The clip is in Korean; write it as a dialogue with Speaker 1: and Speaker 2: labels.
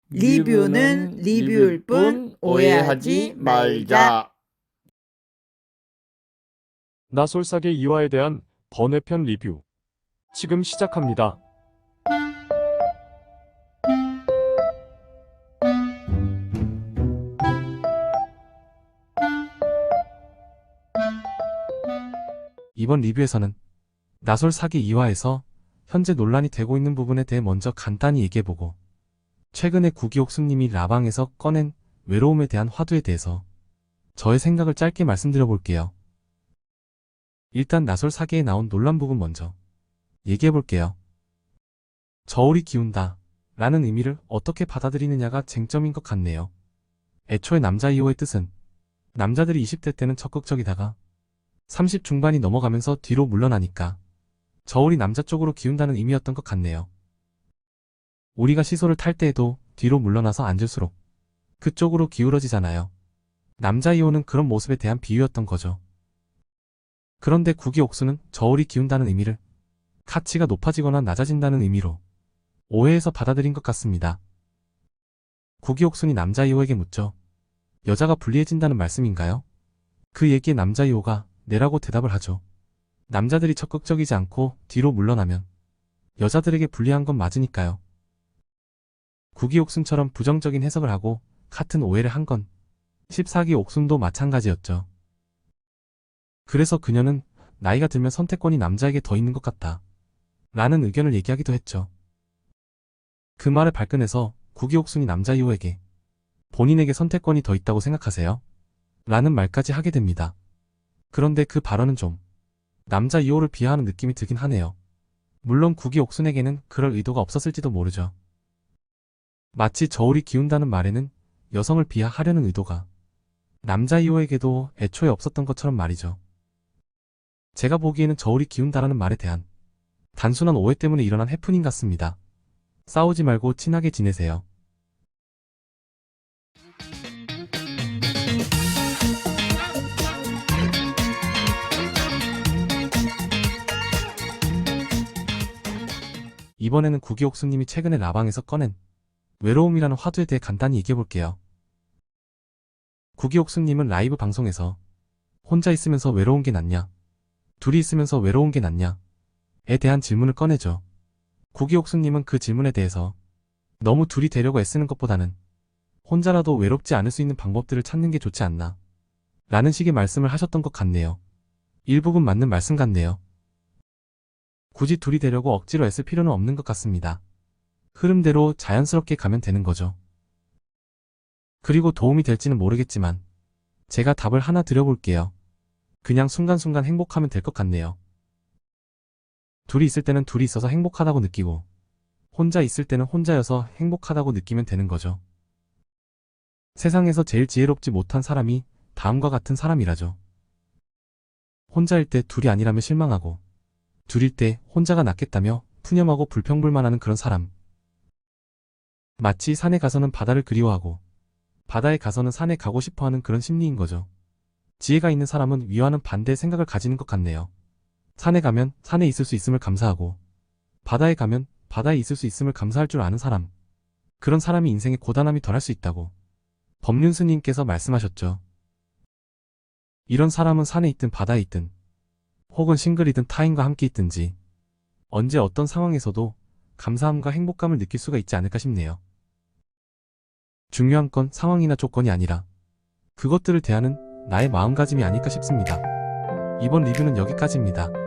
Speaker 1: 리뷰는 리뷰일 뿐 오해하지 말자.
Speaker 2: 나솔사계 2화에 대한 번외편 리뷰 지금 시작합니다.
Speaker 3: 이번 리뷰에서는 나솔사계 2화에서 현재 논란이 되고 있는 부분에 대해 먼저 간단히 얘기해보고, 최근에 구기옥수님이 라방에서 꺼낸 외로움에 대한 화두에 대해서 저의 생각을 짧게 말씀드려볼게요. 일단 나솔사계에 나온 논란 부분 먼저 얘기해볼게요. 저울이 기운다 라는 의미를 어떻게 받아들이느냐가 쟁점인 것 같네요. 애초에 남자 2호의 뜻은 남자들이 20대 때는 적극적이다가 30 중반이 넘어가면서 뒤로 물러나니까 저울이 남자 쪽으로 기운다는 의미였던 것 같네요. 우리가 시소를 탈 때에도 뒤로 물러나서 앉을수록 그쪽으로 기울어지잖아요. 남자 2호는 그런 모습에 대한 비유였던 거죠. 그런데 구기옥수는 저울이 기운다는 의미를 가치가 높아지거나 낮아진다는 의미로 오해해서 받아들인 것 같습니다. 구기옥순이 남자 2호에게 묻죠. 여자가 불리해진다는 말씀인가요? 그 얘기에 남자 2호가 네라고 대답을 하죠. 남자들이 적극적이지 않고 뒤로 물러나면 여자들에게 불리한 건 맞으니까요. 구기옥순처럼 부정적인 해석을 하고 같은 오해를 한 건 14기 옥순도 마찬가지였죠. 그래서 그녀는 나이가 들면 선택권이 남자에게 더 있는 것 같다 라는 의견을 얘기하기도 했죠. 그 말을 발끈해서 구기옥순이 남자 2호에게 본인에게 선택권이 더 있다고 생각하세요? 라는 말까지 하게 됩니다. 그런데 그 발언은 좀 남자 2호를 비하하는 느낌이 들긴 하네요. 물론 구기옥순에게는 그럴 의도가 없었을지도 모르죠. 마치 저울이 기운다는 말에는 여성을 비하하려는 의도가 남자 2호에게도 애초에 없었던 것처럼 말이죠. 제가 보기에는 저울이 기운다라는 말에 대한 단순한 오해 때문에 일어난 해프닝 같습니다. 싸우지 말고 친하게 지내세요. 이번에는 구기옥수님이 최근에 라방에서 꺼낸 외로움이라는 화두에 대해 간단히 얘기해볼게요. 구기옥수님은 라이브 방송에서 혼자 있으면서 외로운 게 낫냐, 둘이 있으면서 외로운 게 낫냐 에 대한 질문을 꺼내죠. 구기옥수님은 그 질문에 대해서 너무 둘이 되려고 애쓰는 것보다는 혼자라도 외롭지 않을 수 있는 방법들을 찾는 게 좋지 않나 라는 식의 말씀을 하셨던 것 같네요. 일부분 맞는 말씀 같네요. 굳이 둘이 되려고 억지로 애쓸 필요는 없는 것 같습니다. 흐름대로 자연스럽게 가면 되는 거죠. 그리고 도움이 될지는 모르겠지만 제가 답을 하나 드려볼게요. 그냥 순간순간 행복하면 될 것 같네요. 둘이 있을 때는 둘이 있어서 행복하다고 느끼고 혼자 있을 때는 혼자여서 행복하다고 느끼면 되는 거죠. 세상에서 제일 지혜롭지 못한 사람이 다음과 같은 사람이라죠. 혼자일 때 둘이 아니라며 실망하고 둘일 때 혼자가 낫겠다며 푸념하고 불평불만하는 그런 사람. 마치 산에 가서는 바다를 그리워하고 바다에 가서는 산에 가고 싶어하는 그런 심리인 거죠. 지혜가 있는 사람은 위와는 반대의 생각을 가지는 것 같네요. 산에 가면 산에 있을 수 있음을 감사하고 바다에 가면 바다에 있을 수 있음을 감사할 줄 아는 사람. 그런 사람이 인생에 고단함이 덜할 수 있다고 법륜 스님께서 말씀하셨죠. 이런 사람은 산에 있든 바다에 있든 혹은 싱글이든 타인과 함께 있든지 언제 어떤 상황에서도 감사함과 행복감을 느낄 수가 있지 않을까 싶네요. 중요한 건 상황이나 조건이 아니라 그것들을 대하는 나의 마음가짐이 아닐까 싶습니다. 이번 리뷰는 여기까지입니다.